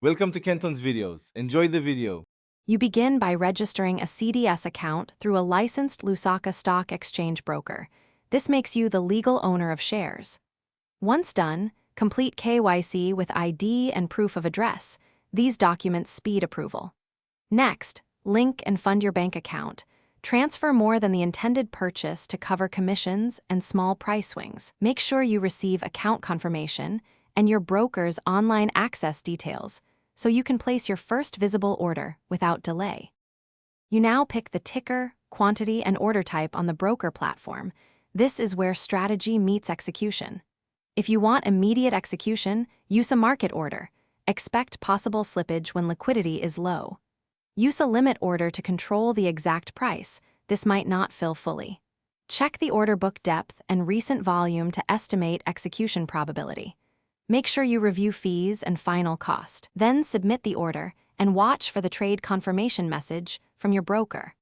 Welcome to Kenton's videos. Enjoy the video. You begin by registering a CDS account through a licensed Lusaka Stock Exchange broker. This makes you the legal owner of shares. Once done, complete KYC with ID and proof of address. These documents speed approval. Next, link and fund your bank account. Transfer more than the intended purchase to cover commissions and small price swings. Make sure you receive account confirmation and your broker's online access details so you can place your first visible order without delay. You now pick the ticker, quantity, and order type on the broker platform. This is where strategy meets execution. If you want immediate execution, use a market order. Expect possible slippage when liquidity is low. Use a limit order to control the exact price. This might not fill fully. Check the order book depth and recent volume to estimate execution probability. Make sure you review fees and final cost. Then submit the order and watch for the trade confirmation message from your broker.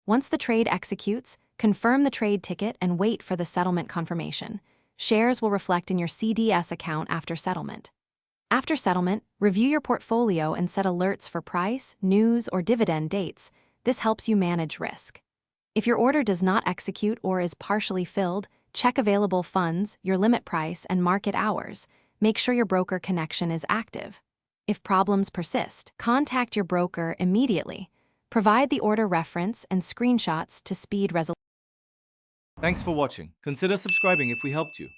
Once the trade executes, confirm the trade ticket and wait for the settlement confirmation. Shares will reflect in your CDS account after settlement. After settlement, review your portfolio and set alerts for price, news, or dividend dates. This helps you manage risk. If your order does not execute or is partially filled, check available funds, your limit price, and market hours. Make sure your broker connection is active. If problems persist, contact your broker immediately. Provide the order reference and screenshots to speed resolution. Thanks for watching. Consider subscribing if we helped you.